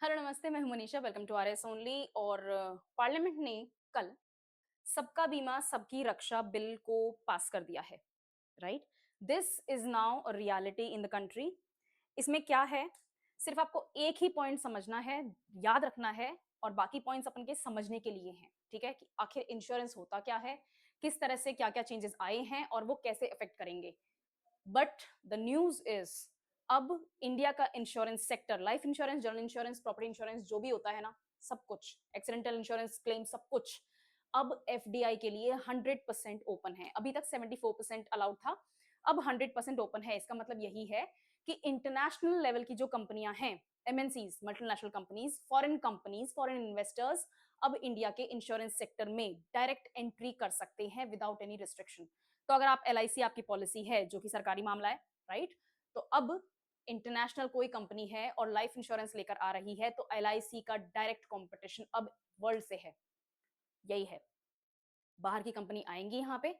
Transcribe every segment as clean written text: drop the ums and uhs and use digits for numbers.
Hello नमस्ते, मैं हूं Manisha. Welcome to RS only. और पार्लियामेंट ने कल सबका बीमा सबकी रक्षा बिल को पास कर दिया है। Right, this is now a reality in the country. इसमें क्या है, सिर्फ आपको एक ही पॉइंट समझना है, याद रखना है, और बाकी पॉइंट्स अपन के समझने के लिए हैं। ठीक है, कि आखिर इंश्योरेंस होता क्या है, किस तरह से क्या क्या चेंजेस आए हैं और वो कैसे इफेक्ट करेंगे। बट द न्यूज इज, अब इंडिया का insurance sector, life insurance, general insurance, property insurance, जो भी होता है ना, सब कुछ, एक्सीडेंटल इंश्योरेंस क्लेम, सब कुछ अब एफडीआई के लिए 100% ओपन है। अभी तक 74% अलाउड था, अब 100% ओपन है। इसका मतलब यही है कि इंटरनेशनल लेवल की जो कंपनियां हैं, MNCs, multinational companies, foreign investors, अब इंडिया के इंश्योरेंस सेक्टर में डायरेक्ट एंट्री कर सकते हैं विदाउट एनी रिस्ट्रिक्शन। तो अगर आप एलआईसी आपकी पॉलिसी है, जो कि सरकारी मामला है, राइट, तो अब इंटरनेशनल कोई कंपनी है और लाइफ इंश्योरेंस लेकर आ रही है, तो एलआईसी का डायरेक्ट कंपटीशन अब वर्ल्ड से है। यही है, बाहर की कंपनी आएंगी यहाँ पे,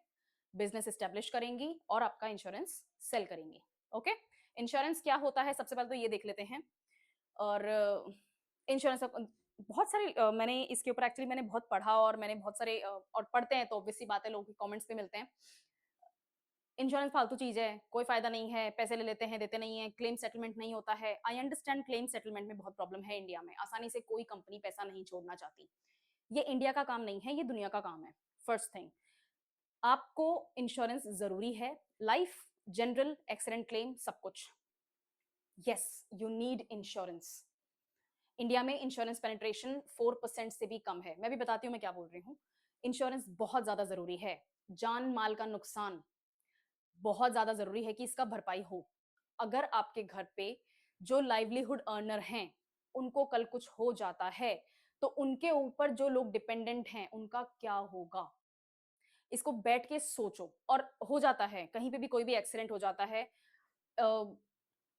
बिजनेस एस्टेब्लिश करेंगी और आपका इंश्योरेंस सेल करेंगी। ओके, इंश्योरेंस क्या होता है सबसे पहले तो ये देख लेते हैं। और इंश्योरेंस बहुत सारे मैंने इसके ऊपर एक्चुअली मैंने बहुत पढ़ा, और मैंने बहुत सारे और पढ़ते हैं तो ऑब्वियस सी बात है, लोगों के कमेंट्स पे मिलते हैं। इंश्योरेंस फालतू चीज है, कोई फायदा नहीं है, पैसे ले लेते हैं, देते नहीं है, क्लेम सेटलमेंट नहीं होता है। आई अंडरस्टैंड, क्लेम सेटलमेंट में बहुत प्रॉब्लम है इंडिया में, आसानी से कोई कंपनी पैसा नहीं छोड़ना चाहती। ये इंडिया का काम नहीं है, ये दुनिया का काम है। फर्स्ट थिंग, आपको इंश्योरेंस जरूरी है, लाइफ, जनरल, एक्सीडेंट क्लेम, सब कुछ। Yes, you need insurance. India में इंश्योरेंस पेनिट्रेशन 4% से भी कम है। मैं भी बताती हूँ मैं क्या बोल रही हूँ। इंश्योरेंस बहुत ज्यादा जरूरी है। जान माल का नुकसान बहुत ज्यादा जरूरी है कि इसका भरपाई हो। अगर आपके घर पे जो लाइवलीहुड अर्नर हैं, उनको कल कुछ हो जाता है, तो उनके ऊपर जो लोग डिपेंडेंट हैं उनका क्या होगा। इसको बैठ के सोचो। और हो जाता है, कहीं पे भी कोई भी एक्सीडेंट हो जाता है,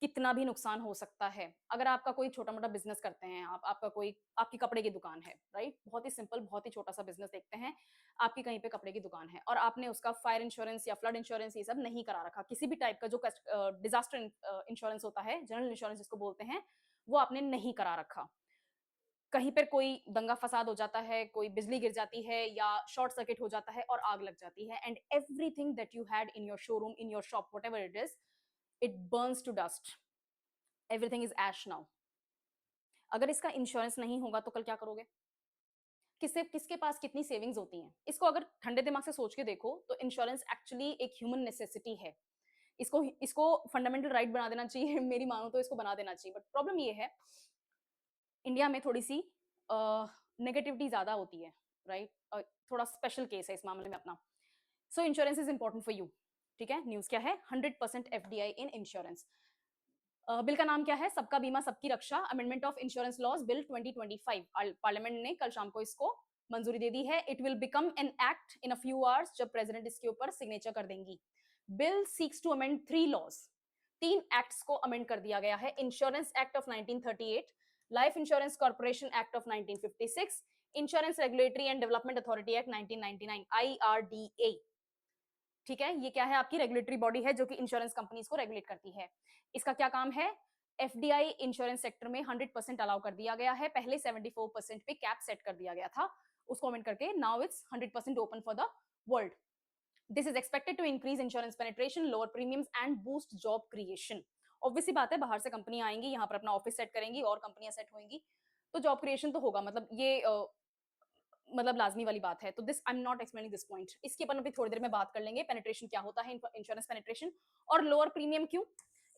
कितना भी नुकसान हो सकता है। अगर आपका कोई छोटा मोटा बिजनेस करते हैं, आप आपका कोई आपकी कपड़े की दुकान है, राइट, बहुत ही सिंपल, बहुत ही छोटा सा बिजनेस देखते हैं, आपकी कहीं पे कपड़े की दुकान है और आपने उसका फायर इंश्योरेंस या फ्लड इंश्योरेंस ये सब नहीं करा रखा, किसी भी टाइप का जो डिजास्टर इंश्योरेंस होता है, जनरल इंश्योरेंस जिसको बोलते हैं, वो आपने नहीं करा रखा। कहीं पर कोई दंगा फसाद हो जाता है, कोई बिजली गिर जाती है या शॉर्ट सर्किट हो जाता है और आग लग जाती है, and everything that you had in your showroom, in your shop, whatever it is, it burns to dust, everything is ash now. अगर इसका इंश्योरेंस नहीं होगा तो कल क्या करोगे। किससे, किसके पास कितनी सेविंग्स होती हैं, इसको अगर ठंडे दिमाग से सोच के देखो तो इंश्योरेंस एक्चुअली एक ह्यूमन नेसेसिटी है। इसको इसको फंडामेंटल राइट बना देना चाहिए, मेरी मानो तो इसको बना देना चाहिए। बट प्रॉब्लम ये है, इंडिया में थोड़ी सी नेगेटिविटी ज्यादा होती है, राइट। थोड़ा स्पेशल केस है इस मामले में अपना। सो insurance is important for you. ठीक है, न्यूज क्या है, 100% एफडीआई इन इंश्योरेंस। बिल का नाम क्या है, सबका बीमा सबकी रक्षा, amendment of insurance laws bill 2025। Parliament ने कल शाम को इसको मंजूरी दे दी है। It will become an act in a few hours, जब प्रेसिडेंट इसके ऊपर सिग्नेचर कर देंगी। Bill seeks to amend 3 laws, 3 acts को अमेंड कर दिया गया है। Insurance act of 1938, life insurance corporation act of 1956, insurance regulatory and development authority act 1999, IRDA। ठीक है, ये क्या है, आपकी रेगुलेटरी बॉडी है जो कि इंश्योरेंस कंपनीज को रेगुलेट करती है। इसका क्या काम है, एफडीआई इंश्योरेंस सेक्टर में 100% अलाउ कर दिया गया है। पहले 74% पे कैप सेट कर दिया गया था, उसको अमेंड करके now it's 100% open for the world. This is expected to increase insurance penetration, lower premiums and boost job creation. Obviously बात है, बाहर से कंपनी आएंगी, यहाँ पर अपना ऑफिस सेट करेंगी और कंपनियां सेट होंगी, तो जॉब क्रिएशन तो होगा, मतलब ये मतलब लाजमी वाली बात है। तो this I am not explaining this point, इसकी अपन अभी थोड़ी देर में बात कर लेंगे। पेनिट्रेशन क्या होता है, इंश्योरेंस पेनिट्रेशन, और लोअर प्रीमियम क्यों,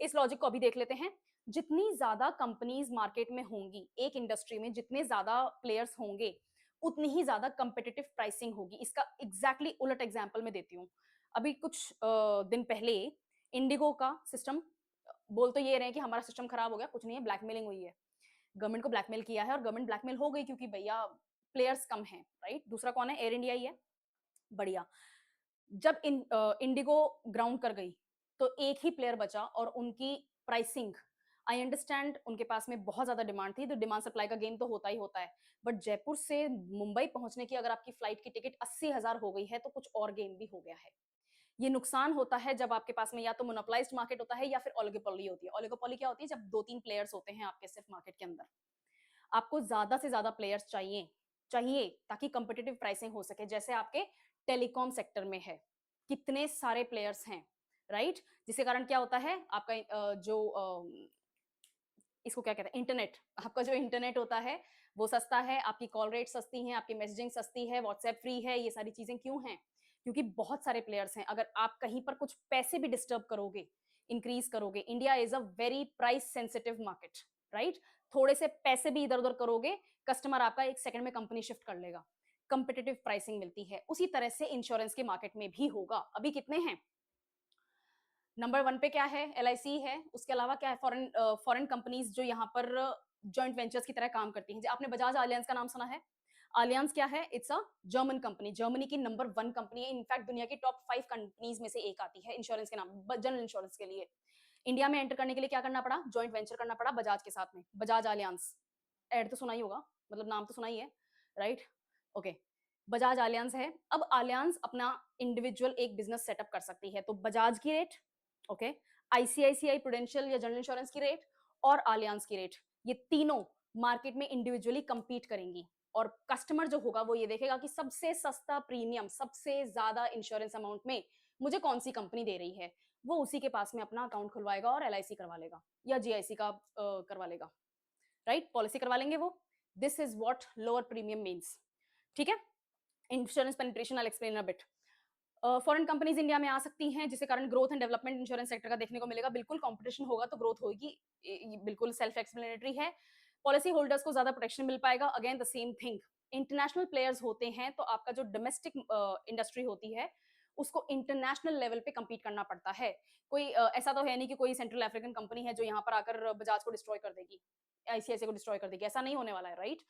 इस लॉजिक को अभी देख लेते हैं। जितनी ज्यादा कंपनीज मार्केट में होंगी, एक इंडस्ट्री में जितने ज्यादा प्लेयर्स होंगे, उतनी ही ज्यादा कंपेटिटिव प्राइसिंग होगी। इसका एग्जैक्टली उलट एग्जाम्पल मैं देती हूँ। अभी कुछ दिन पहले इंडिगो का सिस्टम, बोल तो ये रहे हैं कि हमारा सिस्टम खराब हो गया, कुछ नहीं है, ब्लैकमेलिंग हुई है, गवर्नमेंट को ब्लैकमेल किया है और गवर्नमेंट ब्लैकमेल हो गई क्योंकि भैया प्लेयर्स कम हैं, राइट। दूसरा कौन है, एयर इंडिया ही है, बढ़िया। जब इंडिगो ग्राउंड कर गई तो एक ही प्लेयर बचा और उनकी प्राइसिंग, आई अंडरस्टैंड उनके पास में बहुत ज्यादा डिमांड थी, तो डिमांड सप्लाई का गेम तो होता ही होता है। बट जयपुर से मुंबई पहुंचने की अगर आपकी फ्लाइट की टिकट 80,000 हो गई है तो कुछ और गेम भी हो गया है। ये नुकसान होता है जब आपके पास में या तो मोनोपोलाइज्ड मार्केट होता है या फिर ओलिगोपोली होती है। ओलिगोपोली क्या होती है, जब 2-3 प्लेयर्स होते हैं आपके सिर्फ मार्केट के अंदर। आपको ज्यादा से ज्यादा प्लेयर्स चाहिए चाहिए ताकि कंपिटिटिव प्राइसिंग हो सके, जैसे आपके टेलीकॉम सेक्टर में है, कितने सारे प्लेयर्स हैं, राइट? जिसके कारण क्या होता है, आपका जो इसको क्या कहते हैं, इंटरनेट, आपका जो इंटरनेट होता है वो सस्ता है, आपकी कॉल रेट सस्ती है, आपकी मैसेजिंग सस्ती है, व्हाट्सएप फ्री है। ये सारी चीजें क्यों हैं? क्योंकि बहुत सारे प्लेयर्स हैं। अगर आप कहीं पर कुछ पैसे भी डिस्टर्ब करोगे, इंक्रीज करोगे, India is a very price sensitive market, right? थोड़े से पैसे भी इधर उधर करोगे, कस्टमर आपका एक सेकंड में कंपनी शिफ्ट कर लेगा, कंपिटिटिव प्राइसिंग मिलती है। उसी तरह से इंश्योरेंस के मार्केट में भी होगा। अभी कितने हैं? नंबर वन पे क्या है? LIC है। उसके अलावा क्या है? फॉरेन फॉरेन कंपनीज जो यहाँ पर जॉइंट वेंचर्स की तरह काम करती हैं। आपने बजाज आलियांज का नाम सुना है? आलियांज क्या है? It's a German company, Germany की नंबर वन कंपनी है। इनफैक्ट दुनिया की टॉप 5 कंपनीज में से एक आती है इंश्योरेंस के नाम, जनरल इंश्योरेंस के लिए। इंडिया में एंटर करने के लिए क्या करना पड़ा? जॉइंट वेंचर करना पड़ा बजाज के साथ में, बजाज आलियांज। एड तो सुना ही होगा, मतलब नाम तो सुना ही है, राइट? ओके, बजाज आलियांज है। अब आलियांज अपना इंडिविजुअल एक बिजनेस सेटअप कर सकती है, तो बजाज की रेट, ओके, आईसीआईसीआई प्रूडेंशियल या जनरल इंश्योरेंस की रेट और आलियांज की रेट, ये तीनों मार्केट में इंडिविजुअली कंपीट करेंगी। और कस्टमर जो होगा वो ये देखेगा कि सबसे सस्ता प्रीमियम, सबसे ज्यादा इंश्योरेंस अमाउंट में मुझे कौन सी कंपनी दे रही है, वो उसी के पास में अपना अकाउंट खुलवाएगा और LIC करवा लेगा या GIC का करवा लेगा, राइट? पॉलिसी करवा लेंगे वो। This is what lower premium means, ठीक है? Insurance penetration I explain a bit. Foreign companies India में आ सकती हैं, जिसके कारण growth and development insurance sector का देखने को मिलेगा। बिल्कुल कंपटीशन होगा तो ग्रोथ होगी, बिल्कुल सेल्फ एक्सप्लेनेटरी है। पॉलिसी होल्डर्स को ज्यादा प्रोटेक्शन मिल पाएगा। Again the same thing, international players होते हैं तो आपका जो डोमेस्टिक इंडस्ट्री होती है उसको इंटरनेशनल लेवल पे compete करना पड़ता है। कोई ऐसा तो है नहीं कि कोई सेंट्रल अफ्रीकन कंपनी है जो यहाँ पर आकर बजाज को डिस्ट्रॉय कर देगी, ICICI को डिस्ट्रॉय कर देगी, ऐसा नहीं होने वाला है, राइट?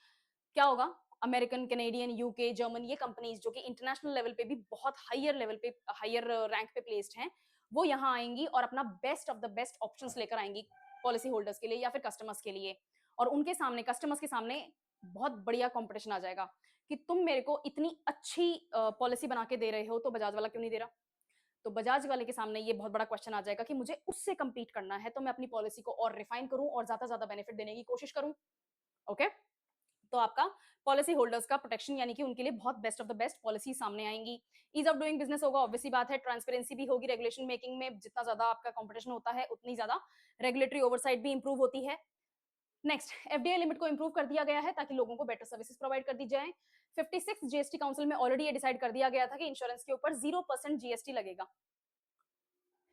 क्या होगा? अमेरिकन, कैनेडियन, यूके, जर्मन, ये कंपनीज जो कि इंटरनेशनल लेवल पे भी बहुत हायर लेवल पे, हायर रैंक पे प्लेस्ड हैं, वो यहाँ आएंगी और अपना best of the best options लेकर आएंगी पॉलिसी होल्डर्स के लिए या फिर कस्टमर्स के लिए। और उनके सामने, कस्टमर्स के सामने बहुत बढ़िया कंपटीशन आ जाएगा कि तुम मेरे को इतनी अच्छी पॉलिसी बना के दे रहे हो तो बजाज वाला क्यों नहीं दे रहा? तो बजाज वाले के सामने ये बहुत बड़ा क्वेश्चन आ जाएगा कि मुझे उससे compete करना है, तो मैं अपनी पॉलिसी को और रिफाइन करूं और ज्यादा बेनिफिट देने की कोशिश करूं। ओके, तो आपका पॉलिसी होल्डर्स का प्रोटेक्शन, यानी कि उनके लिए बहुत best of the best policy सामने आएंगी। ईज ऑफ डूइंग बिजनेस होगा, ऑब्वियसली बात है। ट्रांसपेरेंसी भी होगी। रेगुलेशन मेकिंग में जितना ज्यादा आपका कंपटीशन होता है उतनी ज्यादा रेगुलेटरी ओवरसाइट भी इंप्रूव होती है। नेक्स्ट, एफडीआई लिमिट को इंप्रूव कर दिया गया है ताकि लोगों को बेटर सर्विसेज प्रोवाइड कर दी जाए। 56 जीएसटी काउंसिल में ऑलरेडी ये डिसाइड कर दिया गया था कि इंश्योरेंस के ऊपर 0% जीएसटी लगेगा।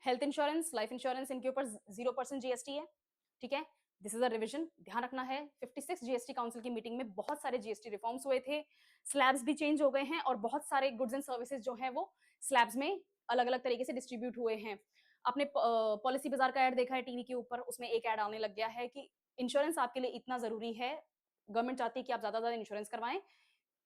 हेल्थ इंश्योरेंस, लाइफ इंश्योरेंस, इनके ऊपर 0% जीएसटी है, ठीक है? दिस इज अ रिविजन, ध्यान रखना है। 56 जीएसटी काउंसिल की मीटिंग में बहुत सारे जीएसटी रिफॉर्म्स हुए थे, स्लैब्स भी चेंज हो गए हैं और बहुत सारे गुड्स एंड सर्विसेज जो हैं वो स्लैब्स में अलग अलग तरीके से डिस्ट्रीब्यूट हुए हैं। आपने पॉलिसी बाजार का ऐड देखा है टीवी के ऊपर, उसमें एक ऐड आने लग गया है कि इंश्योरेंस आपके लिए इतना जरूरी है, गवर्नमेंट चाहती है कि आप ज्यादा इंश्योरेंस करवाएं,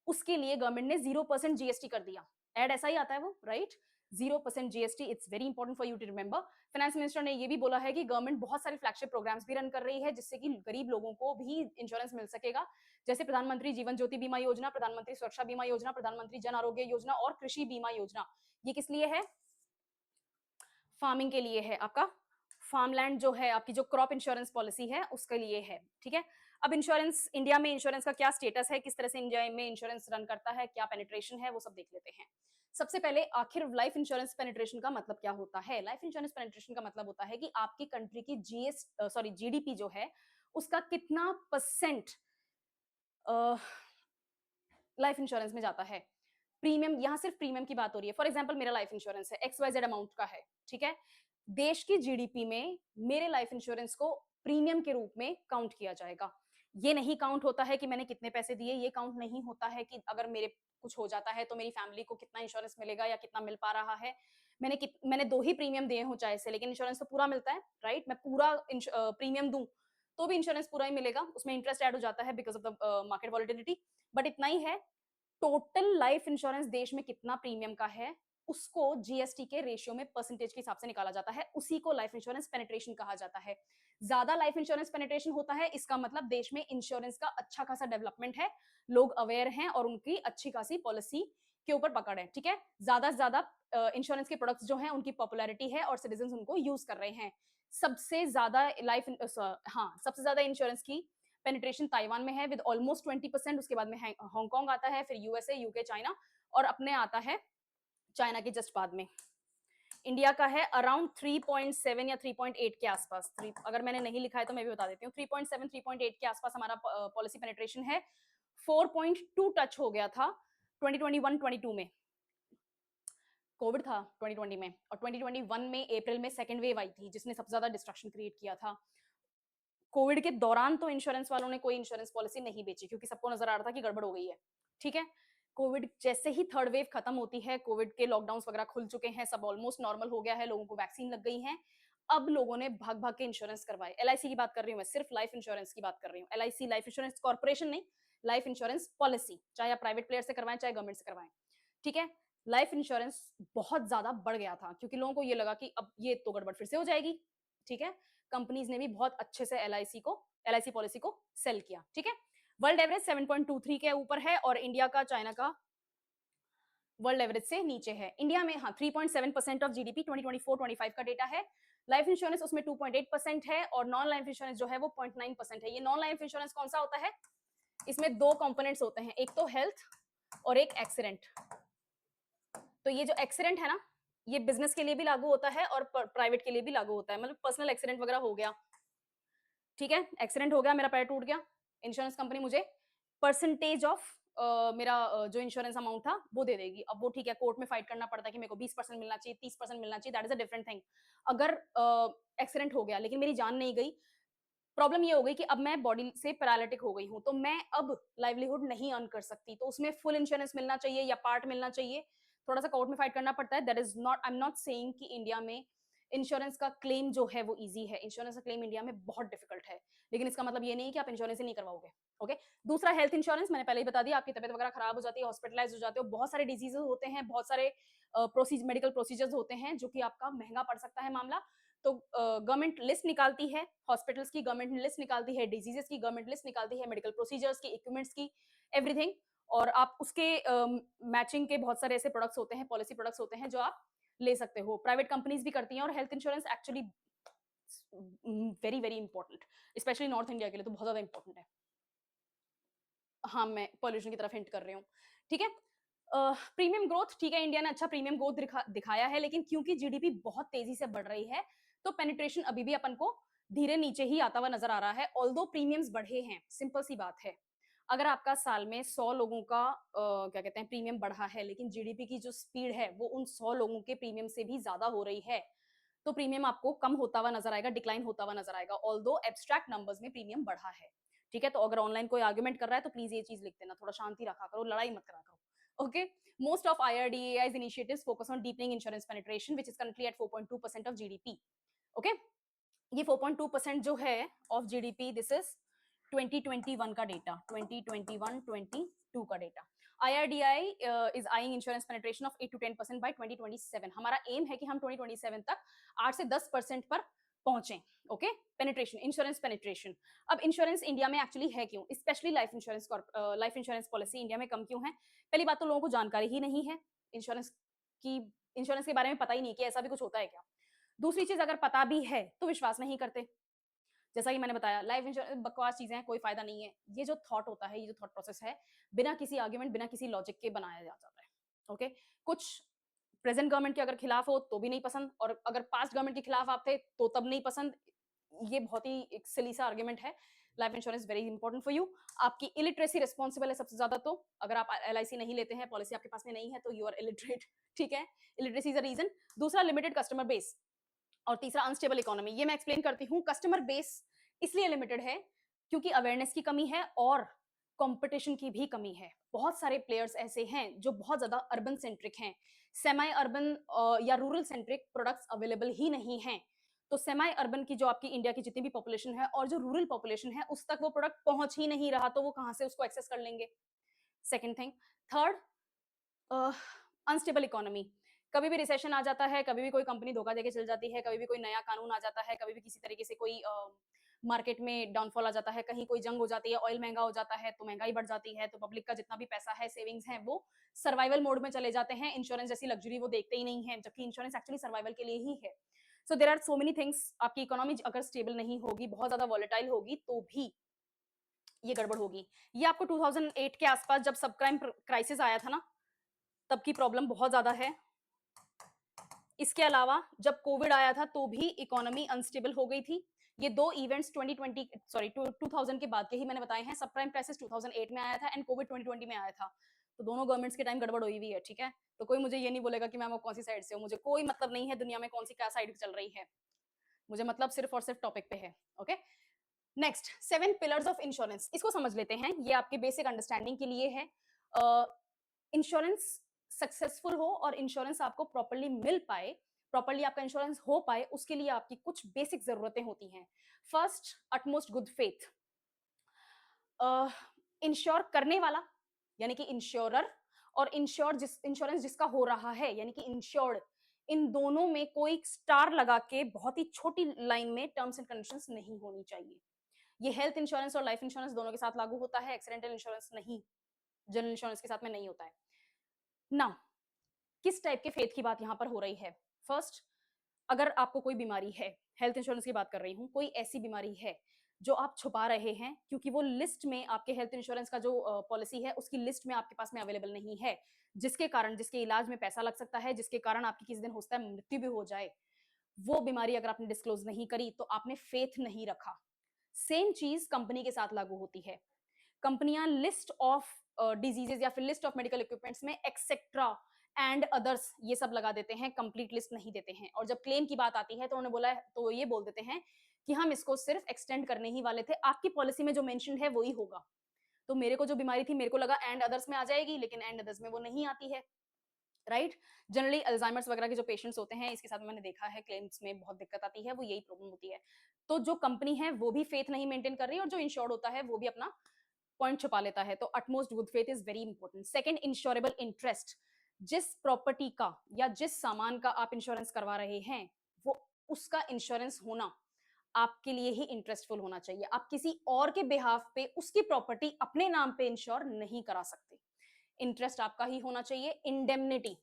उसके लिए गवर्नमेंट ने 0% जीएसटी कर दिया। एड ऐसा ही आता है वो, right? 0% GST, it's very important for you to remember. Finance minister ने ये भी बोला है कि गवर्नमेंट बहुत सारे फ्लैगशिप प्रोग्राम्स भी रन कर रही है जिससे कि गरीब लोगों को भी इंश्योरेंस मिल सकेगा, जैसे प्रधानमंत्री जीवन ज्योति बीमा योजना, प्रधानमंत्री सुरक्षा बीमा योजना, प्रधानमंत्री जन आरोग्य योजना और कृषि बीमा योजना। ये किस लिए है? फार्मिंग के लिए है। आपका फार्मलैंड जो है, आपकी जो क्रॉप इंश्योरेंस पॉलिसी है उसके लिए है, ठीक है? अब इंश्योरेंस, इंडिया में इंश्योरेंस का क्या स्टेटस है, किस तरह से इंडिया में इंश्योरेंस रन करता है, क्या पेनिट्रेशन है, वो सब देख लेते हैं। सबसे पहले आखिर लाइफ इंश्योरेंस पेनिट्रेशन का मतलब क्या होता है? लाइफ इंश्योरेंस पेनिट्रेशन का मतलब होता है कि आपकी कंट्री की जीडीपी जो है उसका कितना परसेंट लाइफ इंश्योरेंस में जाता है। प्रीमियम, यहाँ सिर्फ प्रीमियम की बात हो रही है। फॉर एग्जाम्पल मेरा लाइफ इंश्योरेंस है, XYZ अमाउंट का है, ठीक है? देश की जीडीपी में मेरे लाइफ इंश्योरेंस को प्रीमियम के रूप में काउंट किया जाएगा। ये नहीं काउंट होता है कि मैंने कितने पैसे दिए, ये काउंट नहीं होता है कि अगर मेरे कुछ हो जाता है तो मेरी फैमिली को कितना इंश्योरेंस मिलेगा या कितना मिल पा रहा है। मैंने 2 ही प्रीमियम दिए हो चाहे से, लेकिन इंश्योरेंस तो पूरा मिलता है, राइट? मैं पूरा प्रीमियम दूं तो भी इंश्योरेंस पूरा ही मिलेगा, उसमें इंटरेस्ट ऐड हो जाता है because of the market volatility, but इतना ही है। टोटल लाइफ इंश्योरेंस देश में कितना प्रीमियम का है उसको जीएसटी के रेशियो में परसेंटेज के हिसाब से निकाला जाता है, उसी को लाइफ इंश्योरेंस पेनिट्रेशन कहा जाता है। ज्यादा लाइफ इंश्योरेंस पेनिट्रेशन होता है, इसका मतलब देश में इंश्योरेंस का अच्छा खासा डेवलपमेंट है, लोग अवेयर हैं और उनकी अच्छी खासी पॉलिसी के ऊपर पकड़ है, ठीक है? ज्यादा से ज्यादा इंश्योरेंस के प्रोडक्ट्स जो हैं उनकी पॉपुलैरिटी है और सिटीजन उनको यूज कर रहे हैं। सबसे ज्यादा लाइफ, हाँ, सबसे ज्यादा इंश्योरेंस की पेनिट्रेशन ताइवान में है विद ऑलमोस्ट 20%, उसके बाद में हांगकांग आता है, फिर यूएसए, यूके, चाइना, और अपने आता है चाइना के जस्ट बाद में। इंडिया का है अराउंड 3.7 या 3.8 के आसपास। अगर मैंने नहीं लिखा है तो मैं भी बता देती हूँ, 3.7 3.8 के आसपास हमारा पॉलिसी पेनिट्रेशन है। 4.2 टच हो गया था 2021-22 में, कोविड था 2020 में, और 2021 में अप्रैल में सेकेंड वेव आई थी जिसने सबसे ज्यादा डिस्ट्रक्शन क्रिएट किया था। कोविड के दौरान तो इंश्योरेंस वालों ने कोई इंश्योरेंस पॉलिसी नहीं बेची क्योंकि सबको नजर आ रहा था कि गड़बड़ हो गई है, ठीक है। कोविड जैसे ही थर्ड वेव खत्म होती है, कोविड के लॉकडाउन वगैरह खुल चुके हैं, सब ऑलमोस्ट नॉर्मल हो गया है, लोगों को वैक्सीन लग गई है, अब लोगों ने भाग भाग के इंश्योरेंस करवाए। एलआईसी की बात कर रही हूँ मैं, सिर्फ लाइफ इंश्योरेंस की बात कर रही हूँ। एलआईसी लाइफ इंश्योरेंस कॉर्पोरेशन नहीं, लाइफ इंश्योरेंस पॉलिसी, चाहे आप प्राइवेट प्लेयर से करवाएं चाहे गवर्नमेंट से करवाएं, ठीक है। लाइफ इंश्योरेंस बहुत ज्यादा बढ़ गया था क्योंकि लोगों को ये लगा कि अब ये तो गड़बड़ फिर से हो जाएगी, ठीक है। कंपनीज ने भी बहुत अच्छे से एलआईसी पॉलिसी को सेल किया, ठीक है। वर्ल्ड एवरेज 7.23 के ऊपर है और इंडिया का चाइना का वर्ल्ड एवरेज से नीचे है। इंडिया में हाँ 3.7% ऑफ जीडीपी 2024-25 का डेटा है। लाइफ इंश्योरेंस उसमें 2.8% है और नॉन लाइफ इंश्योरेंस जो है वो 0.9% है। ये नॉन लाइफ इंश्योरेंस कौन सा होता है? इसमें दो कंपोनेंट्स होते हैं, एक तो हेल्थ और एक एक्सीडेंट। तो ये जो एक्सीडेंट है ना, ये बिजनेस के लिए भी लागू होता है और प्राइवेट के लिए भी लागू होता है, मतलब पर्सनल एक्सीडेंट वगैरह हो गया, ठीक है। एक्सीडेंट हो गया, मेरा पैर टूट गया, इंश्योरेंस कंपनी मुझे परसेंटेज ऑफ मेरा जो इंश्योरेंस अमाउंट था वो दे देगी। अब वो ठीक है, कोर्ट में फाइट करना पड़ता है कि मेरे को 20% मिलना चाहिए, 30% मिलना चाहिए, that is a different thing. अगर एक्सीडेंट हो गया लेकिन मेरी जान नहीं गई, प्रॉब्लम ये हो गई कि अब मैं बॉडी से पैरालिटिक हो गई हूं, तो मैं अब लाइवलीहुड नहीं अर्न कर सकती, तो उसमें फुल इंश्योरेंस मिलना चाहिए या पार्ट मिलना चाहिए, थोड़ा सा कोर्ट में फाइट करना पड़ता है। That is not, I am not saying कि इंडिया में इंश्योरेंस का क्लेम जो है वो इजी है। इंश्योरेंस का क्लेम इंडिया में बहुत डिफिकल्ट है, लेकिन इसका मतलब ये नहीं कि आप इंश्योरेंस ही नहीं करवाओगे, ओके। दूसरा हेल्थ इंश्योरेंस, मैंने पहले ही बता दिया, आपकी तबियत वगैरह खराब हो जाती है, हॉस्पिटलाइज हो जाते हो, बहुत सारे डिजीजेस होते हैं, बहुत सारे मेडिकल प्रोसीजर्स होते हैं जो कि आपका महंगा पड़ सकता है मामला, तो गवर्नमेंट लिस्ट निकालती है, हॉस्पिटल्स की गवर्नमेंट लिस्ट निकालती है, डिजीजेस की गवर्नमेंट लिस्ट निकालती है, मेडिकल प्रोसीजर्स की, इक्विपमेंट्स की, एवरीथिंग। और आप उसके मैचिंग के बहुत सारे ऐसे प्रोडक्ट्स होते हैं, पॉलिसी प्रोडक्ट्स होते हैं जो आप ले सकते हो, प्राइवेट कंपनीज भी करती हैं। और health insurance actually very very important, specially north India के लिए तो बहुत ज्यादा इंपॉर्टेंट है। हाँ, मैं पॉल्यूशन की तरफ हिंट कर रही हूँ, ठीक है। प्रीमियम ग्रोथ, ठीक है, इंडिया ने अच्छा प्रीमियम ग्रोथ दिखाया है, लेकिन क्योंकि जीडीपी बहुत तेजी से बढ़ रही है तो पेनिट्रेशन अभी भी अपन को धीरे नीचे ही आता हुआ नजर आ रहा है। ऑल्दो प्रीमियम्स बढ़े हैं, सिंपल सी बात है, अगर आपका साल में 100 लोगों का क्या कहते हैं प्रीमियम बढ़ा है, लेकिन जीडीपी की जो स्पीड है वो उन 100 लोगों के प्रीमियम से भी ज्यादा हो रही है, तो प्रीमियम आपको कम होता हुआ नजर आएगा, डिक्लाइन होता हुआ नजर आएगा। ऑल्दो एब्स्ट्रैक्ट नंबर्स में प्रीमियम बढ़ा है, ठीक है। तो अगर ऑनलाइन कोई आर्ग्यूमेंट कर रहा है तो प्लीज ये चीज लिख देना, थोड़ा शांति रखा करो, लड़ाई मत करा करो, okay. Most of IRDAI's initiatives focus on deepening insurance penetration, which is currently at 4.2% of GDP, okay। ये 4.2% जो है ऑफ जीडीपी, दिस इज 2021 का डेटा, 2021-22 का data. IRDAI is eyeing insurance penetration of 8 to 10% by 2027। हमारा M है कि हम 2027 तक 8 से 10% पर पहुंचे, ओके। Penetration, insurance penetration. अब इंश्योरेंस इंडिया में एक्चुअली है क्यों, specially life insurance policy India में कम क्यों है? पहली बात तो लोगों को जानकारी ही नहीं है इंश्योरेंस की, इंश्योरेंस के बारे में पता ही नहीं कि ऐसा भी कुछ होता है क्या। दूसरी चीज, अगर पता भी है तो विश्वास नहीं करते, जैसा कि मैंने बताया लाइफ इंश्योरेंस बकवास चीजें हैं, कोई फायदा नहीं है। ये जो थॉट होता है, ये जो थॉट प्रोसेस है, बिना किसी आर्ग्यूमेंट, बिना किसी लॉजिक के बनाया जा जाता है, ओके। कुछ प्रेजेंट गवर्नमेंट के अगर खिलाफ हो तो भी नहीं पसंद, और अगर पास्ट गवर्नमेंट के खिलाफ आप थे तो तब नहीं पसंद। ये बहुत ही एक सिली सा आर्ग्यूमेंट है। Life insurance very important for you. आपकी इलिटरेसी रिस्पॉन्सिबल है सबसे ज्यादा, तो अगर आप LIC नहीं लेते हैं, पॉलिसी आपके पास में नहीं है, तो यू आर इलिटरेट, ठीक है। Illiteracy is a reason. दूसरा लिमिटेड कस्टमर बेस, और तीसरा अनस्टेबल इकोनॉमी। ये मैं एक्सप्लेन करती हूँ। कस्टमर बेस इसलिए लिमिटेड है क्योंकि अवेयरनेस की कमी है और कंपटीशन की भी कमी है। बहुत सारे प्लेयर्स ऐसे हैं जो बहुत ज्यादा अर्बन सेंट्रिक हैं, सेमी अर्बन या रूरल सेंट्रिक प्रोडक्ट्स अवेलेबल ही नहीं हैं। तो सेमी अर्बन की जो आपकी इंडिया की जितनी भी पॉपुलेशन है और जो रूरल पॉपुलेशन है उस तक वो प्रोडक्ट पहुंच ही नहीं रहा, तो वो कहां से उसको एक्सेस कर लेंगे? Second thing. Third, unstable economy. कभी भी रिसेशन आ जाता है, कभी भी कोई कंपनी धोखा देके चल जाती है, कभी भी कोई नया कानून आ जाता है, कभी भी किसी तरीके से कोई मार्केट में डाउनफॉल आ जाता है, कहीं कोई जंग हो जाती है, ऑयल महंगा हो जाता है तो महंगाई बढ़ जाती है, तो पब्लिक का जितना भी पैसा है, सेविंग्स है, वो सर्वाइवल मोड में चले जाते हैं। इंश्योरेंस जैसी लग्जरी वो देखते ही नहीं है, जबकि इंश्योरेंस एक्चुअली सर्वाइवल के लिए ही है। So there are so many things. आपकी इकोनॉमी अगर स्टेबल नहीं होगी, बहुत ज्यादा वॉलेटाइल होगी, तो भी ये गड़बड़ होगी। ये आपको 2008 के आसपास जब सब प्राइम क्राइसिस आया था ना, तब की प्रॉब्लम बहुत ज्यादा है। इसके अलावा जब कोविड आया था तो भी इकोनॉमी अनस्टेबल हो गई थी। ये दो इवेंट्स 2020 सॉरी 2000 के बाद के ही मैंने बताए हैं। सब प्राइम क्राइसिस 2008 में आया था एंड कोविड 2020 में आया था। तो दोनों गवर्नमेंट्स के टाइम गड़बड़ हुई हुई है, ठीक है। तो कोई मुझे ये नहीं बोलेगा कि मैम आप कौन सी साइड से हो, मुझे कोई मतलब नहीं है दुनिया में कौन सी क्या साइड चल रही है, मुझे मतलब सिर्फ और सिर्फ टॉपिक पे है। Okay, next 7 pillars of insurance, इसको समझ लेते हैं। ये आपके बेसिक अंडरस्टैंडिंग के लिए है। इंश्योरेंस सक्सेसफुल हो और इंश्योरेंस आपको प्रॉपर्ली मिल पाए, प्रॉपर्ली आपका इंश्योरेंस हो पाए, उसके लिए आपकी कुछ बेसिक जरूरतें होती हैं। First, utmost good faith. Ensure करने वाला यानी कि इंश्योरर और इंश्योरेंस जिसका हो रहा है यानी कि इंश्योर्ड, इन दोनों में कोई स्टार लगा के बहुत ही छोटी लाइन में टर्म्स एंड कंडीशंस नहीं होनी चाहिए। ये हेल्थ इंश्योरेंस और लाइफ इंश्योरेंस दोनों के साथ लागू होता है, एक्सीडेंटल इंश्योरेंस नहीं, जनरल इंश्योरेंस के साथ में नहीं होता है ना। किस टाइप के फेथ की बात यहां पर हो रही है? फर्स्ट, अगर आपको कोई बीमारी है, हेल्थ इंश्योरेंस की बात कर रही हूं, कोई ऐसी बीमारी है जो आप छुपा रहे हैं क्योंकि वो लिस्ट में आपके हेल्थ इंश्योरेंस का जो पॉलिसी है उसकी लिस्ट में आपके पास में अवेलेबल नहीं है, जिसके कारण जिसके इलाज में पैसा लग सकता है, जिसके कारण आपकी किसी दिन हो सकता है मृत्यु भी हो जाए, वो बीमारी अगर आपने डिस्क्लोज नहीं करी तो आपने फेथ नहीं रखा। सेम चीज कंपनी के साथ लागू होती है। कंपनियां लिस्ट ऑफ डिजीजेस या फिर लिस्ट ऑफ मेडिकल इक्विपमेंट्स में एक्सेट्रा एंड अदर्स ये सब लगा देते हैं, कंप्लीट लिस्ट नहीं देते हैं। और जब क्लेम की बात आती है तो उन्होंने बोला तो ये बोल देते हैं कि हम इसको सिर्फ एक्सटेंड करने ही वाले थे, आपकी पॉलिसी में जो मेंशन है वही होगा। तो मेरे को जो बीमारी थी मेरे को लगा एंड अदर्स में आ जाएगी, लेकिन एंड अदर्स में वो नहीं आती है, राइट। जनरली अल्जाइमर्स वगैरह के जो पेशेंट्स होते हैं, इसके साथ मैंने देखा है क्लेम्स में बहुत दिक्कत आती है, वो यही प्रॉब्लम होती है। तो जो कंपनी है वो भी फेथ नहीं मेंटेन कर रही है और जो इंश्योर्ड होता है वो भी अपना पॉइंट छुपा लेता है। तो utmost good faith is very important. Second, insurable interest. जिस प्रॉपर्टी का या जिस सामान का आप इंश्योरेंस करवा रहे हैं वो उसका इंश्योरेंस होना आपके लिए ही इंटरेस्टफुल होना चाहिए। आप किसी और के बिहाफ पे उसकी प्रॉपर्टी अपने नाम पे इंश्योर नहीं करा सकते, इंटरेस्ट आपका ही होना चाहिए। इंडेमनिटी,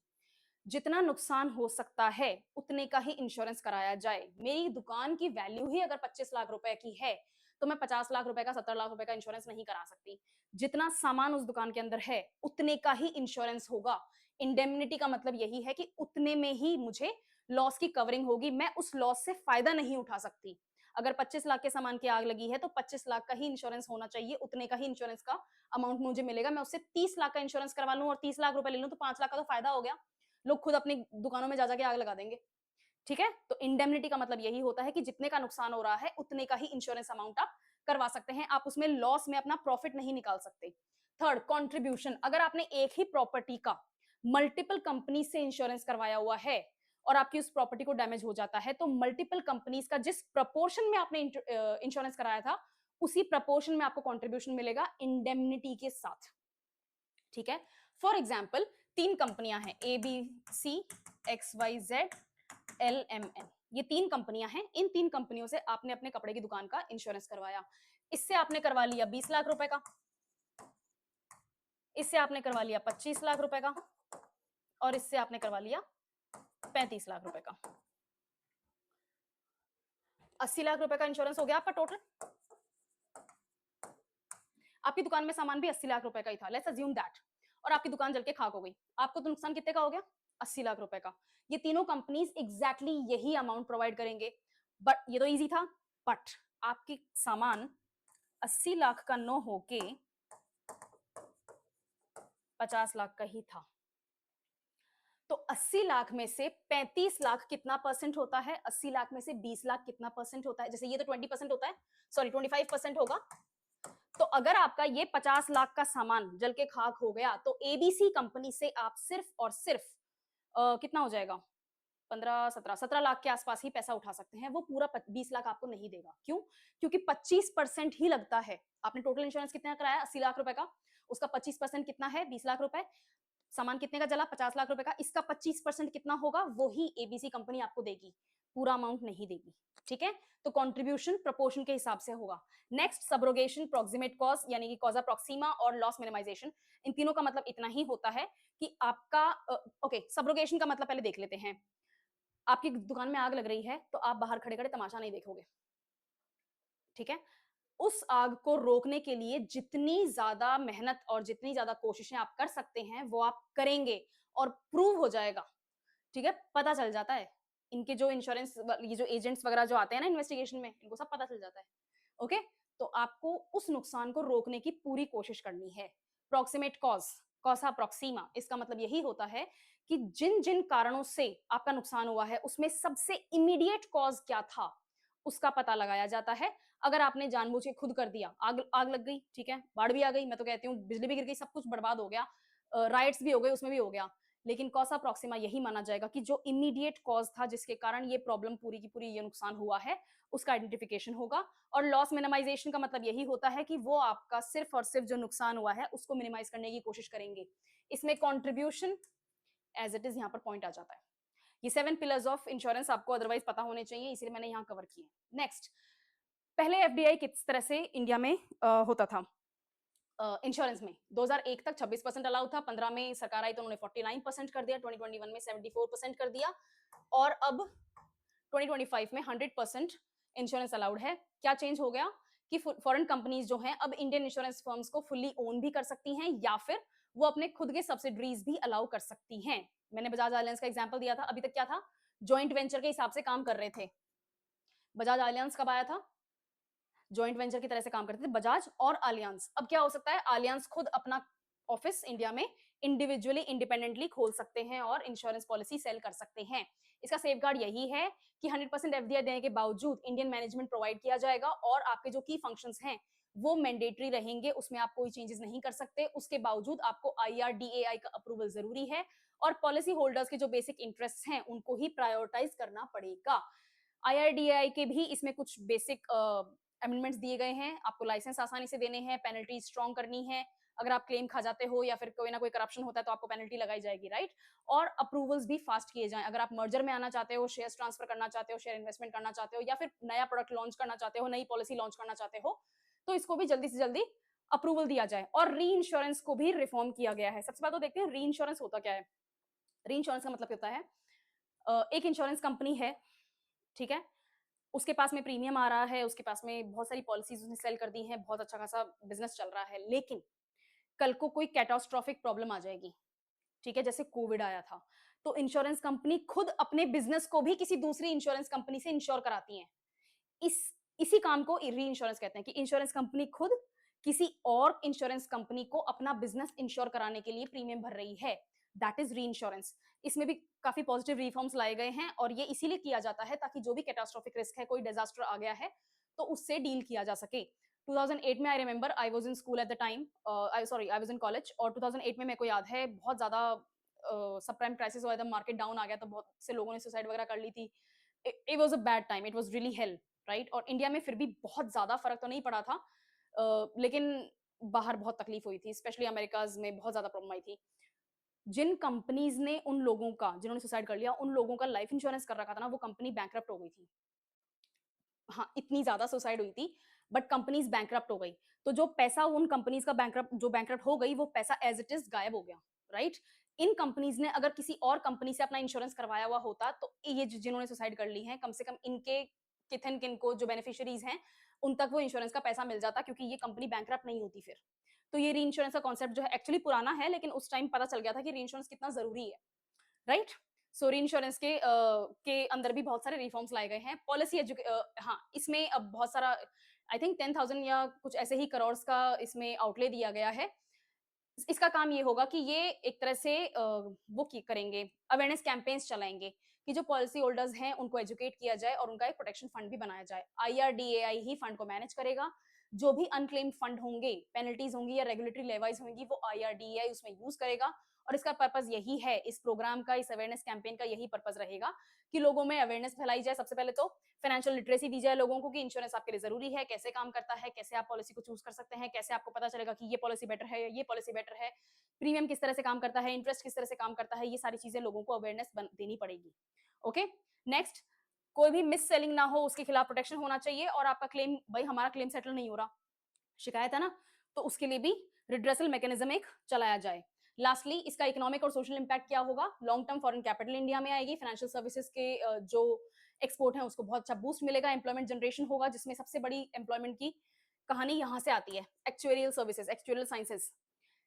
जितना नुकसान हो सकता है उतने का ही इंश्योरेंस कराया जाए। मेरी दुकान की वैल्यू ही अगर 25 लाख रुपए की है तो मैं 50 लाख रुपए का 70 लाख रुपए का इंश्योरेंस नहीं करा सकती। जितना सामान उस दुकान के अंदर है उतने का ही इंश्योरेंस होगा। इंडेमनिटी का मतलब यही है कि उतने में ही मुझे लॉस की कवरिंग होगी, मैं उस लॉस से फायदा नहीं उठा सकती। अगर 25 लाख के सामान की आग लगी है तो 25 लाख का ही इंश्योरेंस होना चाहिए, उतने का ही इंश्योरेंस का अमाउंट मुझे मिलेगा। मैं उससे 30 लाख का इंश्योरेंस करवा लूं और 30 लाख रुपए ले लूं तो 5 लाख का तो फायदा हो गया। लोग खुद अपनी दुकानों में जा जाके आग लगा देंगे, ठीक है। तो इंडेमनिटी का मतलब यही होता है कि जितने का नुकसान हो रहा है उतने का ही इंश्योरेंस अमाउंट आप करवा सकते हैं, आप उसमें लॉस में अपना प्रॉफिट नहीं निकाल सकते। Third, contribution. अगर आपने एक ही प्रॉपर्टी का मल्टीपल कंपनी से इंश्योरेंस करवाया हुआ है और आपकी उस प्रॉपर्टी को डैमेज हो जाता है तो मल्टीपल कंपनीज का जिस प्रपोर्शन में आपने इंश्योरेंस कराया था उसी प्रपोर्शन में आपको कंट्रीब्यूशन मिलेगा इंडेमनिटी के साथ, ठीक है। फॉर एग्जाम्पल 3 कंपनियां हैं, A B C X Y Z L M N, ये 3 कंपनियां हैं। इन 3 कंपनियों से आपने अपने कपड़े की दुकान का इंश्योरेंस करवाया। इससे आपने करवा लिया 20 लाख रुपए का, इससे आपने करवा लिया 25 लाख रुपए का और इससे आपने करवा लिया 35 लाख रुपए का। 80 लाख रुपए का इंश्योरेंस हो गया आपका टोटल। आपकी दुकान में सामान भी 80 लाख रुपए का ही था, लेट्स अज्यूम दैट, और आपकी दुकान जल के खाक हो गई, आपको तो नुकसान कितने का हो गया? 80 लाख रुपए का। ये तीनों कंपनीज एग्जैक्टली यही अमाउंट प्रोवाइड करेंगे, बट ये तो इजी था। बट आपकी सामान 80 लाख का न होके 50 लाख का ही था, तो 80 लाख में से 35 लाख कितना परसेंट होता है? 80 लाख में से 20 लाख कितना परसेंट होता है? जैसे ये तो 20% होता है, सॉरी 25% होगा। तो अगर आपका ये 50 लाख का सामान जल के खाक हो गया तो एबीसी कंपनी से आप सिर्फ और सिर्फ कितना हो जाएगा, 17 लाख के आसपास ही पैसा उठा सकते हैं। वो पूरा 20 लाख आपको नहीं देगा। क्यों? क्योंकि 25% ही लगता है। आपने टोटल इंश्योरेंस कितना कराया? 80 लाख रुपए का, उसका 25% कितना है? 20 लाख रुपए। सामान कितने का जला? 50 लाख रुपए का, इसका 25% कितना होगा? वो ही एबीसी कंपनी आपको देगी, पूरा अमाउंट नहीं देगी, ठीक है। तो कंट्रीब्यूशन प्रोपोर्शन के हिसाब से होगा। नेक्स्ट, सबरोगेशन, प्रोक्सिमेट कॉज यानी कि कॉजा प्रॉक्सिमा और लॉस मिनिमाइजेशन। इन तीनों का मतलब इतना ही होता है कि आपका ओके, सबरोगेशन का मतलब पहले देख लेते हैं। आपकी दुकान में आग लग रही है तो आप बाहर खड़े खड़े तमाशा नहीं देखोगे, ठीक है। उस आग को रोकने के लिए जितनी ज्यादा मेहनत और जितनी ज्यादा कोशिशें आप कर सकते हैं वो आप करेंगे और प्रूव हो जाएगा, ठीक है, पता चल जाता है। इनके जो इंश्योरेंस ये जो एजेंट्स वगैरह जो आते हैं ना इन्वेस्टिगेशन में, इनको सब पता चल जाता है। ओके, तो आपको उस नुकसान को रोकने की पूरी कोशिश करनी है। प्रॉक्सिमेट कॉज, कॉसा प्रॉक्सीमा, इसका मतलब यही होता है कि जिन जिन कारणों से आपका नुकसान हुआ है उसमें सबसे इमीडिएट कॉज क्या था उसका पता लगाया जाता है। अगर आपने जानबूझ के खुद कर दिया, आग आग लग गई, ठीक है, बाढ़ भी आ गई, मैं तो कहती हूँ बिजली भी गिर गई, सब कुछ बर्बाद हो गया, राइट्स भी हो गए, उसमें भी हो गया, लेकिन कॉसा प्रॉक्सिमा यही माना जाएगा कि जो इमीडिएट कॉज था जिसके कारण ये प्रॉब्लम पूरी की पूरी ये नुकसान हुआ है, उसका आइडेंटिफिकेशन होगा। और लॉस मिनिमाइजेशन का मतलब यही होता है कि वो आपका सिर्फ और सिर्फ जो नुकसान हुआ है उसको मिनिमाइज करने की कोशिश करेंगे। इसमें कॉन्ट्रीब्यूशन एज इट इज यहाँ पर पॉइंट आ जाता है। ये 7 पिलर्स ऑफ इंश्योरेंस आपको अदरवाइज पता होने चाहिए, इसलिए मैंने यहाँ कवर किए। नेक्स्ट, पहले एफडीआई किस तरह से इंडिया में होता था इंश्योरेंस में? 2001 तक 26% अलाउ था, 15 में सरकार आई तो उन्होंने 49% कर दिया, 2021 में 74% कर दिया, और अब 2025 में 100% इंश्योरेंस अलाउड है। क्या चेंज हो गया कि फॉरेन कंपनीज जो हैं अब इंडियन इंश्योरेंस फर्म्स को फुल्ली ओन भी कर सकती हैं या फिर वो अपने खुद के सब्सिडरीज भी अलाउ कर सकती हैं। मैंने बजाज आलियांस का एग्जांपल दिया था, अभी तक क्या था, जॉइंट वेंचर के हिसाब से काम कर रहे थे। बजाज आलियांस कब आया था? जॉइंट वेंचर की तरह से काम करते थे बजाज और आलियांस। अब क्या हो सकता है, आलियांस खुद अपना ऑफिस इंडिया में इंडिविजुअली इंडिपेंडेंटली खोल सकते हैं और इंश्योरेंस पॉलिसी सेल कर सकते हैं। इसका सेफगार्ड यही है कि 100% एफडीआई देने के बावजूद इंडियन मैनेजमेंट प्रोवाइड किया जाएगा और आपके जो की फंक्शंस हैं वो मैंडेटरी रहेंगे, उसमें आप कोई चेंजेस नहीं कर सकते। उसके बावजूद आपको आईआरडीएआई का अप्रूवल जरूरी है और पॉलिसी होल्डर्स के जो बेसिक इंटरेस्ट हैं उनको ही प्रायोरिटाइज करना पड़ेगा। आईआरडीएआई के भी इसमें कुछ बेसिक अमेंडमेंट्स दिए गए हैं, आपको लाइसेंस आसानी से देने हैं, पेनल्टी स्ट्रॉन्ग करनी है, अगर आप क्लेम खा जाते हो या फिर कोई ना कोई करप्शन होता है तो आपको पेनल्टी लगाई जाएगी, राइट। और अप्रूवल्स भी फास्ट किए जाएं, अगर आप मर्जर में आना चाहते हो, शेयर ट्रांसफर करना चाहते हो, शेयर इन्वेस्टमेंट करना चाहते हो या फिर नया प्रोडक्ट लॉन्च करना चाहते हो, नई पॉलिसी लॉन्च करना चाहते हो, तो इसको भी जल्दी से जल्दी अप्रूवल दिया जाए। और री इंश्योरेंस को भी रिफॉर्म किया गया है। सबसे पहले तो देखते हैं री इंश्योरेंस होता क्या है। री इंश्योरेंस का मतलब होता है एक इंश्योरेंस कंपनी है, ठीक है, उसके पास में प्रीमियम आ रहा है, उसके पास में बहुत सारी पॉलिसीज उसने सेल कर दी हैं, बहुत अच्छा खासा बिजनेस चल रहा है, लेकिन कल को कोई कैटास्ट्रोफिक प्रॉब्लम आ जाएगी, ठीक है, जैसे कोविड आया था, तो इंश्योरेंस कंपनी खुद अपने बिजनेस को भी किसी दूसरी इंश्योरेंस कंपनी से इंश्योर कराती है। इस इसी काम को री इंश्योरेंस कहते हैं कि इंश्योरेंस कंपनी खुद किसी और इंश्योरेंस कंपनी को अपना बिजनेस इंश्योर कराने के लिए प्रीमियम भर रही है, दैट इज री इंश्योरेंस। इसमें भी काफी पॉजिटिव रिफॉर्म्स लाए गए हैं और ये इसीलिए किया जाता है ताकि जो भी कैटास्ट्रोफिक रिस्क है, कोई डिजास्टर आ गया है तो उससे डील किया जा सके। 2008 में I remember I was in school at the time, I was in college, और 2008 में मेरे को याद है बहुत ज्यादा सब प्राइम क्राइसिस हुआ था, मार्केट डाउन आ गया, तो बहुत से लोगों ने सुसाइड वगैरह कर ली थी। It was a bad time, it was really hello, right. और इंडिया में फिर भी बहुत ज्यादा फर्क तो नहीं पड़ा था, लेकिन बाहर बहुत तकलीफ हुई थी, स्पेशली अमेरिकाज में बहुत ज्यादा प्रॉब्लम आई थी। जिन कंपनीज ने उन लोगों का, जिन्होंने सुसाइड कर लिया, उन लोगों का लाइफ इंश्योरेंस कर रखा था ना, वो कंपनी बैंकरप्ट हो गई थी। हाँ, इतनी ज्यादा सुसाइड हुई थी, बट कंपनीज बैंकरप्ट हो गई। तो जो पैसा उन कंपनीज का बैंकरप्ट, जो बैंकरप्ट हो गई, वो पैसा एज इट इज गायब हो गया, राइट। इन कंपनीज ने अगर किसी और कंपनी से अपना इंश्योरेंस करवाया हुआ होता तो ये जिन्होंने सुसाइड कर ली है, कम से कम इनके किथन किन को, जो बेनिफिशियरीज हैं, उन तक वो इंश्योरेंस का पैसा मिल जाता, क्योंकि ये कंपनी बैंकरप्ट नहीं होती फिर। तो ये री इंश्योरेंस का कॉन्सेप्ट जो है एक्चुअली पुराना है, लेकिन उस टाइम पता चल गया था कि री इंश्योरेंस कितना जरूरी है, राइट। सो री इंश्योरेंस के अंदर भी बहुत सारे रिफॉर्म्स लाए गए हैं। पॉलिसी हाँ, इसमें अब बहुत सारा, आई थिंक 10,000 या कुछ ऐसे ही करोड़ का इसमें आउटले दिया गया है। इसका काम ये होगा कि ये एक तरह से वो की करेंगे, अवेयरनेस कैंपेन्स चलाएंगे कि जो पॉलिसी होल्डर्स हैं उनको एजुकेट किया जाए और उनका एक प्रोटेक्शन फंड भी बनाया जाए। आईआरडीएआई ही फंड को मैनेज करेगा। जो भी अनक्लेम्ड फंड होंगे, पेनल्टीज होंगी या रेगुलेटरी लेवाइज होंगी, वो आईआरडीएआई उसमें यूज करेगा। और इसका पर्पस यही है, इस प्रोग्राम का, इस अवेयरनेस कैंपेन का यही पर्पस रहेगा कि लोगों में अवेयरनेस फैलाई जाए। सबसे पहले तो फाइनेंशियल लिटरेसी दी जाए लोगों को कि इंश्योरेंस आपके लिए जरूरी है, कैसे काम करता है, कैसे आप पॉलिसी को चूज कर सकते हैं, कैसे आपको पता चलेगा कि ये पॉलिसी बेटर है या ये पॉलिसी बेटर है, प्रीमियम किस तरह से काम करता है, इंटरेस्ट किस तरह से काम करता है, ये सारी चीजें लोगों को अवेयरनेस देनी पड़ेगी। ओके, नेक्स्ट, कोई भी मिस सेलिंग ना हो, उसके खिलाफ प्रोटेक्शन होना चाहिए। और आपका क्लेम, भाई हमारा क्लेम सेटल नहीं हो रहा, शिकायत है ना, तो उसके लिए भी रिड्रेसल मैकेनिज्म एक चलाया जाए। लास्टली, इसका इकोनॉमिक और सोशल इंपैक्ट क्या होगा? Long term foreign capital India में आएगी, फाइनेंशियल सर्विसेज के जो एक्सपोर्ट है उसको बहुत अच्छा बूस्ट मिलेगा, एम्प्लॉयमेंट जनरेशन होगा, जिसमें सबसे बड़ी एम्प्लॉयमेंट की कहानी यहाँ से आती है, actuarial services, actuarial sciences,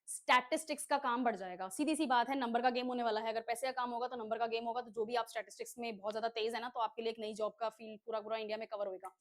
statistics का काम बढ़ जाएगा। सीधी सी बात है, नंबर का गेम होने वाला है। अगर पैसे का काम होगा तो नंबर का गेम होगा। तो जो भी आप स्टैटिस्टिक्स में बहुत ज्यादा तेज है ना, तो आपके लिए एक नई जॉब का फील्ड पूरा पूरा इंडिया में कवर होगा।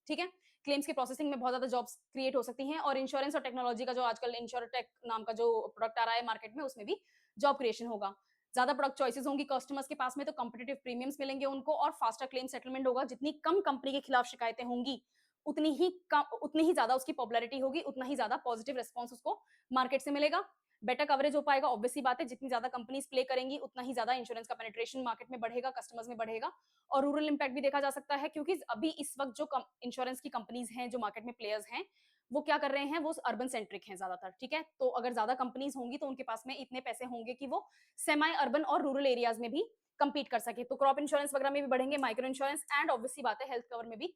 ठीक है, क्लेम्स के प्रोसेसिंग में बहुत ज्यादा जॉब्स क्रिएट हो सकती हैं, और इंश्योरेंस और टेक्नोलॉजी का जो आजकल इंश्योरटेक नाम का जो प्रोडक्ट आ रहा है मार्केट में, उसमें भी जॉब क्रिएशन होगा। ज्यादा प्रोडक्ट चॉइसेस होंगी कस्टमर्स के पास में, तो कॉम्पिटेटिव प्रीमियम्स मिलेंगे उनको, और फास्टर क्लेम सेटलमेंट होगा। जितनी कम कंपनी के खिलाफ शिकायतें होंगी, उतनी ही ज्यादा उसकी पॉपुलैरिटी होगी, उतना ही ज्यादा पॉजिटिव रिस्पॉन्स उसको मार्केट से मिलेगा, बेटर कवरेज हो पाएगा। ऑब्वियसली बात है, जितनी ज्यादा कंपनीज प्ले करेंगी, उतना ही ज्यादा इंश्योरेंस का पेनिट्रेशन मार्केट में बढ़ेगा, कस्टमर्स में बढ़ेगा। और रूरल इंपैक्ट भी देखा जा सकता है, क्योंकि अभी इस वक्त जो इंश्योरेंस की कंपनीज हैं, जो मार्केट में प्लेयर्स हैं, वो क्या कर रहे हैं, वो अर्बन सेंट्रिक हैं ज्यादातर। ठीक है, तो अगर ज्यादा कंपनीज होंगी तो उनके पास में इतने पैसे होंगे कि वो सेमी अर्बन और रूरल एरियाज में भी compete कर सके। तो क्रॉप इंश्योरेंस वगैरह में भी बढ़ेंगे, माइक्रो इंश्योरेंस, एंड ऑब्वियसली बात है, हेल्थ कवर में भी,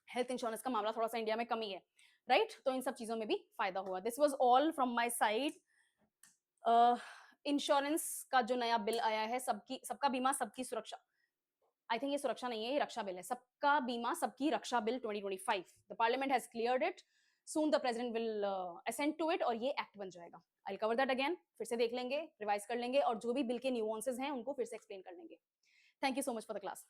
हेल्थ इंश्योरेंस का मामला थोड़ा सा इंडिया में कमी है, राइट? तो इन सब चीजों में भी फायदा हुआ। This was all from my side. Insurance का जो नया बिल आया है, सबका बीमा सबकी सुरक्षा, आई थिंक ये सुरक्षा नहीं है, ये रक्षा बिल है। सबका बीमा सबकी रक्षा bill 2025, the parliament has cleared it, soon the president will assent to it, और ये एक्ट बन जाएगा। आई कवर दैट अगेन, फिर से देख लेंगे, रिवाइज कर लेंगे, और जो भी बिल के न्यूएंसेस हैं उनको फिर से एक्सप्लेन कर लेंगे। Thank you so much for the class.